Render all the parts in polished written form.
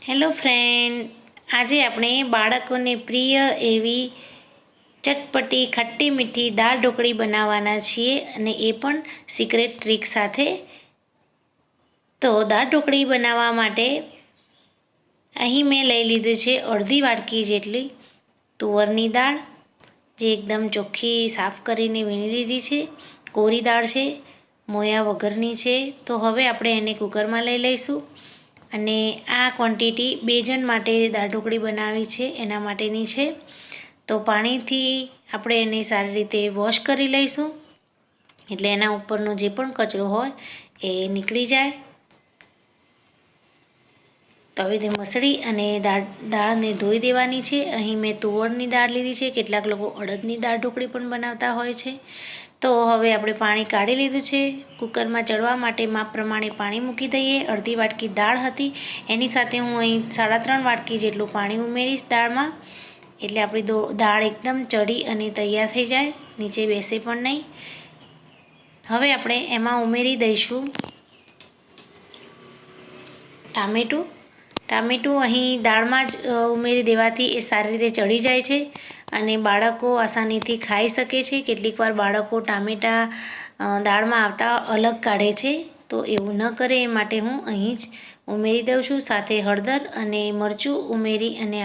Hello friend, આજે આપણે બાળકોને પ્રિય એવી ચટપટી ખટ્ટી મીઠી દાળ ઢોકળી બનાવવાના છીએ અને એ પણ સિક્રેટ ટ્રીક સાથે. તો દાળ ઢોકળી બનાવવા માટે અહીં મેં લઈ લીધું છે અડધી વાટકી જેટલી તુવરની દાળ, જે એકદમ ચોખ્ખી સાફ કરીને વીણી લીધી છે. કોરી દાળ છે, મોયા વગરની છે. તો હવે આપણે એને કુકરમાં લઈ લઈશું અને આ ક્વોન્ટિટી 2 જણ માટે દાળ ઢોકળી બનાવી છે એના માટેની છે. તો પાણીથી આપણે એને સારી રીતે વોશ કરી લઈશું, એટલે એના ઉપરનો જે પણ કચરો હોય એ નીકળી જાય. તો હવે તે મસળી અને દાળને ધોઈ દેવાની છે. અહીં મેં તુવરની દાળ લીધી છે, કેટલાક લોકો અડદની દાળ ઢોકળી પણ બનાવતા હોય છે. તો હવે આપણે પાણી કાઢી લીધું છે. કુકરમાં ચડવા માટે માપ પ્રમાણે પાણી મૂકી દઈએ. અડધી વાટકી દાળ હતી, એની સાથે હું અહીં 3.5 વાટકી જેટલું પાણી ઉમેરીશ દાળમાં, એટલે આપણી દાળ એકદમ ચડી અને તૈયાર થઈ જાય, નીચે બેસે પણ નહીં. હવે આપણે એમાં ઉમેરી દઈશું ટામેટું. અહીં દાળમાં જ ઉમેરી દેવાથી એ સારી રીતે ચડી જાય છે અને બાળકો આસાનીથી ખાઈ શકે છે. કેટલીક વાર બાળકો ટામેટાં દાળમાં આવતા અલગ કાઢે છે, તો એવું ન કરે એ માટે હું અહીં જ ઉમેરી દઉં છું. સાથે હળદર અને મરચું ઉમેરી અને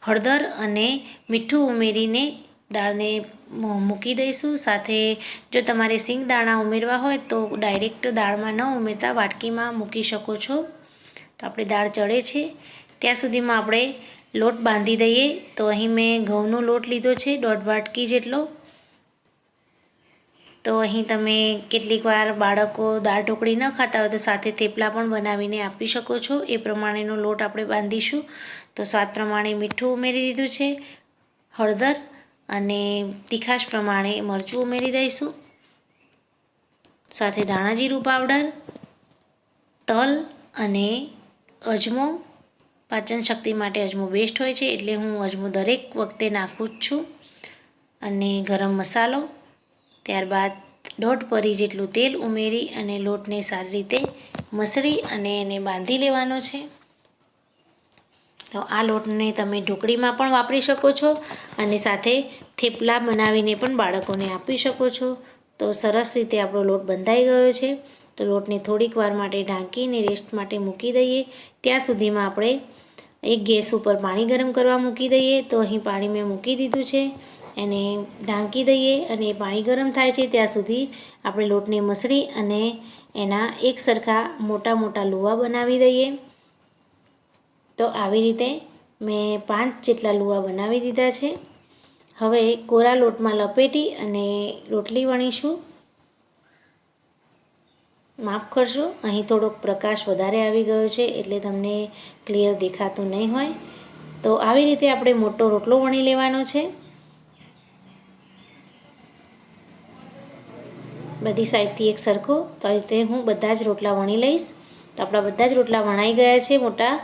હળદર અને મીઠું ઉમેરીને દાળને મૂકી દઈશું. સાથે જો તમારે સિંગ દાણા ઉમેરવા હોય તો ડાયરેક્ટ દાળમાં ન ઉમેરતા વાટકીમાં મૂકી શકો છો. તો આપણી દાળ ચડે છે ત્યાં સુધીમાં આપણે લોટ બાંધી દઈએ. તો અહીં મેં ઘઉંનો લોટ લીધો છે 1.5 વાટકી જેટલો. તો અહીં તમે કેટલીક વાર બાળકો દાળ ઢોકળી ન ખાતા હોય તો સાથે થેપલા પણ બનાવીને આપી શકો છો. એ પ્રમાણેનો લોટ આપણે બાંધીશું. તો સ્વાદ પ્રમાણે મીઠું ઉમેરી દીધું છે, હળદર અને તીખાશ પ્રમાણે મરચું ઉમેરી દઈશું. સાથે ધાણા જીરું પાવડર, તલ અને અજમો. પાચન શક્તિ માટે અજમો બેસ્ટ હોય છે, એટલે હું અજમો દરેક વખતે નાખું જ છું. અને ગરમ મસાલો, ત્યારબાદ 1.5 પરી જેટલું તેલ ઉમેરી અને લોટને સારી રીતે મસળી અને એને બાંધી લેવાનો છે. તો આ લોટને તમે ઢોકળીમાં પણ વાપરી શકો છો અને સાથે થેપલા બનાવીને પણ બાળકોને આપી શકો છો. તો સરસ રીતે આપણો લોટ બંધાઈ ગયો છે. તો લોટને થોડીક વાર માટે ઢાંકીને રેસ્ટ માટે મૂકી દઈએ. ત્યાં સુધીમાં આપણે એક ગેસ ઉપર પાણી ગરમ કરવા મૂકી દઈએ. તો અહીં પાણી મેં મૂકી દીધું છે, એને ઢાંકી દઈએ અને પાણી ગરમ થાય છે ત્યાં સુધી આપણે લોટને મસળી અને એના એક સરખા મોટા મોટા લુવા બનાવી દઈએ. તો આવી રીતે મેં 5 જેટલા લુવા બનાવી દીધા છે. હવે કોરા લોટમાં લપેટી અને રોટલી વણીશું. માફ કરશો, અહીં થોડોક પ્રકાશ વધારે આવી ગયો છે એટલે તમને ક્લિયર દેખાતું નહીં હોય. તો આવી રીતે આપણે મોટો રોટલો વણી લેવાનો છે. બધી સાઈડથી એક સરખો. તો આ રીતે હું બધા જ રોટલા વણી લઈશ. તો આપણા બધા જ રોટલા વણાઈ ગયા છે મોટા,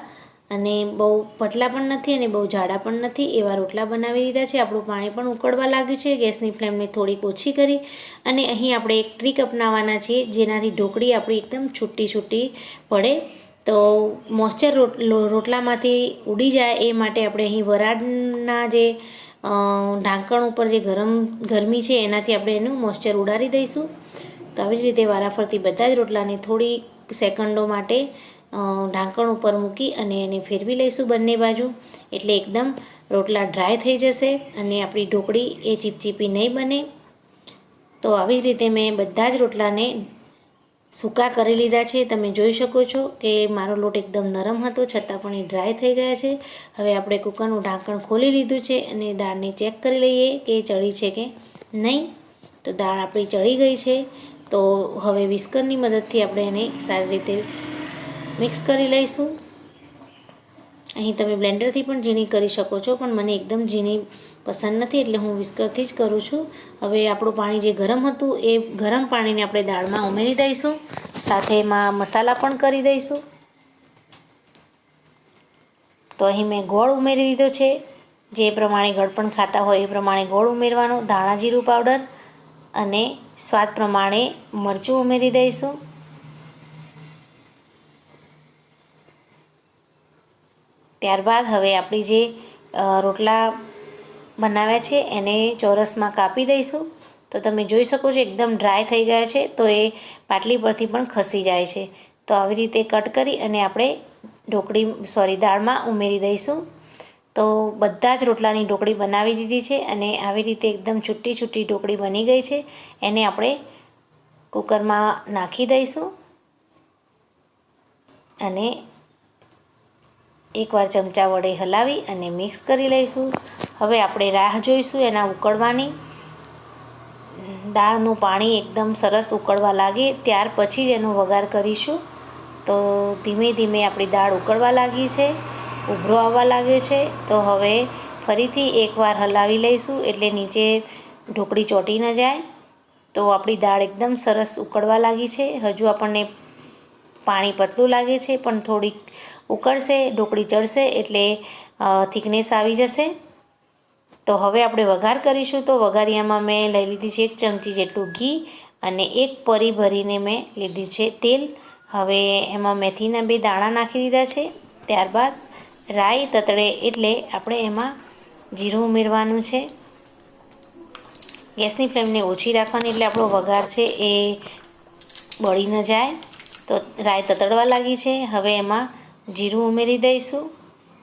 અને બહુ પતલા પણ નથી અને બહુ જાડા પણ નથી એવા રોટલા બનાવી દીધા છે. આપણું પાણી પણ ઉકળવા લાગ્યું છે. ગેસની ફ્લેમને થોડીક ઓછી કરી અને અહીં આપણે એક ટ્રીક અપનાવવાના છીએ, જેનાથી ઢોકળી આપણી એકદમ છૂટી પડે. તો મોઇશ્ચર રોટલામાંથી ઉડી જાય એ માટે આપણે અહીં વરાળના જે ઢાંકણ ઉપર જે ગરમી છે એનાથી આપણે એનું મોઇશ્ચર ઉડાડી દઈશું. તો આવી જ રીતે વારાફરતી બધા જ રોટલાને થોડી સેકન્ડો માટે ઢાંકણ ઉપર મૂકી અને એને ફેરવી લઈશું બંને બાજુ, એટલે એકદમ રોટલા ડ્રાય થઈ જશે અને આપણી ઢોકળી એ ચીપચીપી નહીં બને. તો આવી જ રીતે મેં બધા જ રોટલાને સૂકા કરી લીધા છે. તમે જોઈ શકો છો કે મારો લોટ એકદમ નરમ હતો છતાં પણ એ ડ્રાય થઈ ગયા છે. હવે આપણે કુકરનું ઢાંકણ ખોલી લીધું છે અને દાળને ચેક કરી લઈએ કે ચડી છે કે નહીં. તો દાળ આપણી ચડી ગઈ છે. તો હવે વિસ્કરની મદદથી આપણે એને સારી રીતે મિક્સ કરી લઈશું. અહીં તમે બ્લેન્ડરથી પણ ઝીણી કરી શકો છો, પણ મને એકદમ ઝીણી પસંદ નથી એટલે હું વિસ્કરથી જ કરું છું. હવે આપણું પાણી જે ગરમ હતું એ ગરમ પાણીને આપણે દાળમાં ઉમેરી દઈશું. સાથે એમાં મસાલા પણ કરી દઈશું. તો અહીં મેં ગોળ ઉમેરી દીધો છે. જે પ્રમાણે ગળપણ ખાતા હોય એ પ્રમાણે ગોળ ઉમેરવાનો. ધાણા જીરું પાવડર અને સ્વાદ પ્રમાણે મરચું ઉમેરી દઈશું. ત્યારબાદ હવે આપણી જે રોટલા બનાવ્યા છે એને ચોરસમાં કાપી દઈશું. તો તમે જોઈ શકો છો એકદમ ડ્રાય થઈ ગયા છે, તો એ પાટલી પરથી પણ ખસી જાય છે. તો આવી રીતે કટ કરી અને આપણે દાળમાં ઉમેરી દઈશું. તો બધા જ રોટલાની ઢોકળી બનાવી દીધી છે અને આવી રીતે એકદમ છૂટી છૂટી ઢોકળી બની ગઈ છે. એને આપણે કુકરમાં નાખી દઈશું અને એકવાર ચમચા વડે હલાવી અને મિક્સ કરી લઈશું. હવે આપણે રાહ જોઈશું એના ઉકળવાની. દાળનું પાણી એકદમ સરસ ઉકળવા લાગે ત્યાર પછી જ એનો વઘાર કરીશું. તો ધીમે ધીમે આપણી દાળ ઉકળવા લાગી છે, ઉભરો આવવા લાગ્યો છે. તો હવે ફરીથી એકવાર હલાવી લઈશું એટલે નીચે ઢોકળી ચોંટી ન જાય. તો આપણી દાળ એકદમ સરસ ઉકળવા લાગી છે. હજુ આપણને પાણી પતલું લાગે છે, પણ થોડીક ઉકળશે, ઢોકળી ચડશે એટલે થિકનેસ આવી જશે. તો હવે આપણે વઘાર કરીશું. તો વઘારિયામાં મેં લઈ લીધી છે 1 ચમચી જેટલું ઘી અને 1 પરી ભરીને મેં લીધું છે તેલ. હવે એમાં મેથીના 2 દાણા નાખી દીધા છે. ત્યારબાદ રાઈ તતડે એટલે આપણે એમાં જીરું ઉમેરવાનું છે. ગેસની ફ્લેમને ઓછી રાખવાની એટલે આપણો વઘાર છે એ બળી ન જાય. તો રાઈ તતડવા લાગી છે. હવે એમાં જીરું ઉમેરી દઈશું.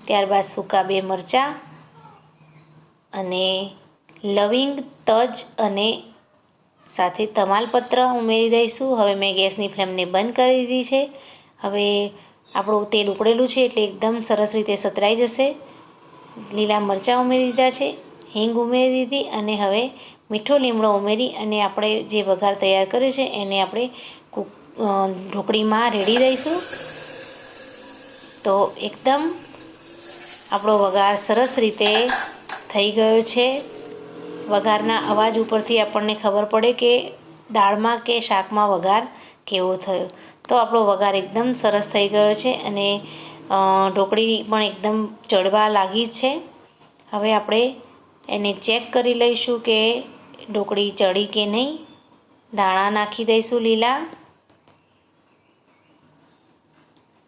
ત્યારબાદ સૂકા 2 મરચાં અને લવિંગ, તજ અને સાથે તમાલપત્ર ઉમેરી દઈશું. હવે મેં ગેસની ફ્લેમને બંધ કરી દીધી છે. હવે આપણું તેલ ઉકળેલું છે એટલે એકદમ સરસ રીતે સતરાઈ જશે. લીલા મરચાં ઉમેરી દીધા છે, હિંગ ઉમેરી દીધી અને હવે મીઠો લીમડો ઉમેરી અને આપણે જે વઘાર તૈયાર કર્યો છે એને આપણે ઢોકળીમાં રેડી દઈશું. તો એકદમ આપણો વઘાર સરસ રીતે થઈ ગયો છે. વઘારના અવાજ ઉપરથી આપણને ખબર પડે કે દાળમાં કે શાકમાં વઘાર કેવો થયો. તો આપણો વઘાર એકદમ સરસ થઈ ગયો છે અને ઢોકળી પણ એકદમ ચડવા લાગી છે. હવે આપણે એને ચેક કરી લઈશું કે ઢોકળી ચડી કે નહીં. દાણા નાખી દઈશું લીલા.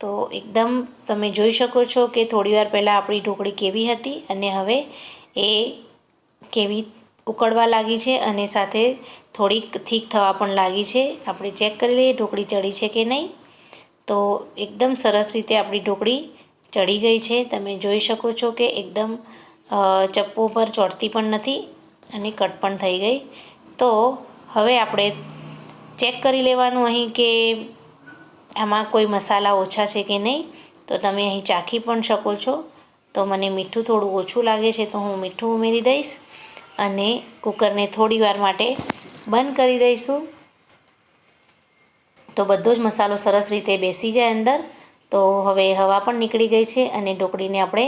તો એકદમ તમે જોઈ શકો છો કે થોડીવાર પહેલાં આપણી ઢોકળી કેવી હતી અને હવે એ કેવી ઉકળવા લાગી છે અને સાથે થોડીક થીક થવા પણ લાગી છે. આપણે ચેક કરી લઈએ ઢોકળી ચડી છે કે નહીં. તો એકદમ સરસ રીતે આપણી ઢોકળી ચડી ગઈ છે. તમે જોઈ શકો છો કે એકદમ ચપ્પુ પર ચોંટતી પણ નથી અને કટ પણ થઈ ગઈ. તો હવે આપણે ચેક કરી લેવાનું અહીં કે આમાં કોઈ મસાલા ઓછા છે કે નહીં. તો તમે અહીં ચાખી પણ શકો છો. તો મને મીઠું થોડું ઓછું લાગે છે તો હું મીઠું ઉમેરી દઈશ અને કુકરને થોડી વાર માટે બંધ કરી દઈશું. તો બધો જ મસાલો સરસ રીતે બેસી જાય અંદર. તો હવે હવા પણ નીકળી ગઈ છે અને ઢોકળીને આપણે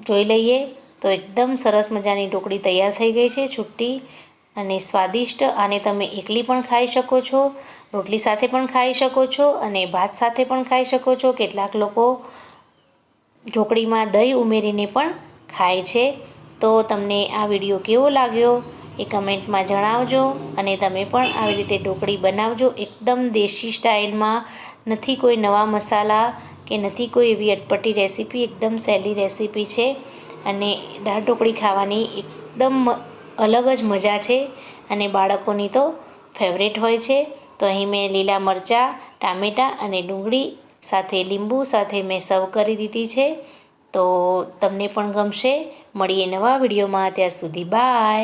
જોઈ લઈએ. તો એકદમ સરસ મજાની ઢોકળી તૈયાર થઈ ગઈ છે, છૂટી અને સ્વાદિષ્ટ. આને તમે એકલી પણ ખાઈ શકો છો, રોટલી સાથે પણ ખાઈ શકો છો અને ભાત સાથે પણ ખાઈ શકો છો. કેટલાક લોકો ઢોકળીમાં દહીં ઉમેરીને પણ ખાય છે. તો તમને આ વિડીયો કેવો લાગ્યો એ કમેન્ટમાં જણાવજો અને તમે પણ આવી રીતે ઢોકળી બનાવજો. એકદમ દેશી સ્ટાઇલમાં, નથી કોઈ નવા મસાલા કે નથી કોઈ એવી અટપટી રેસીપી, એકદમ સહેલી રેસીપી છે અને દાળ ઢોકળી ખાવાની એકદમ અલગ જ મજા છે અને બાળકોની તો ફેવરેટ હોય છે. તો અહીં મેં લીલા મરચાં, ટામેટાં અને ડુંગળી સાથે લીંબુ સાથે મેં સર્વ કરી દીધી છે. તો તમને પણ ગમશે. મળીએ નવા વિડીયોમાં. ત્યાં સુધી બાય.